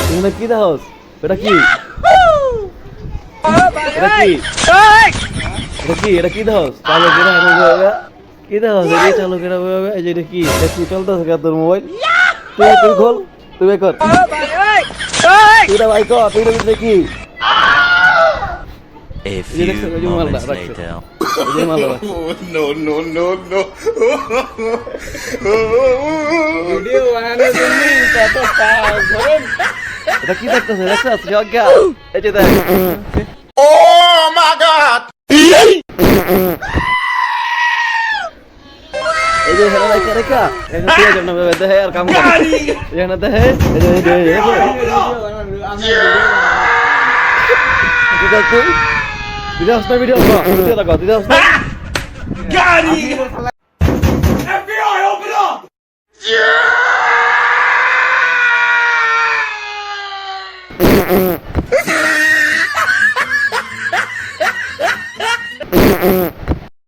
এখানে কি দেখাস? এটা কি? এটা কি? এটা কি? এটা কি দেখাস? চালু করে কি দেখাস? এই চালু করে এই যে এটা কি? এটা কি চলতেছে কে তোর মোবাইল? তুই খোল, তুই বের কর। তুই এটা ভাই কর, তুই এটা কি? A এই যে few দেখছো, ওই যে মালটা moments রাখছে। later. ওই যে মালটা রাখছে। No, no, no, no. Video বানানোর জন্য কত কাজ করেন। এটা কি দেখতেছে? দেখছস? জগা। এই যে দেখ। Oh my God! এই যে হেলা রেখা রেখা। এখন তুই যেন দেখে আর কাম কর। এখানে দেখে, এই যে ভিডিও বানানো, আমি ভিডিও বানানো। তুই দেখ তুই। দিদা হস্তা ভিডিও কর। ভিডিও লাগা, দিদা হস্তা। FBI, open up! Yeah!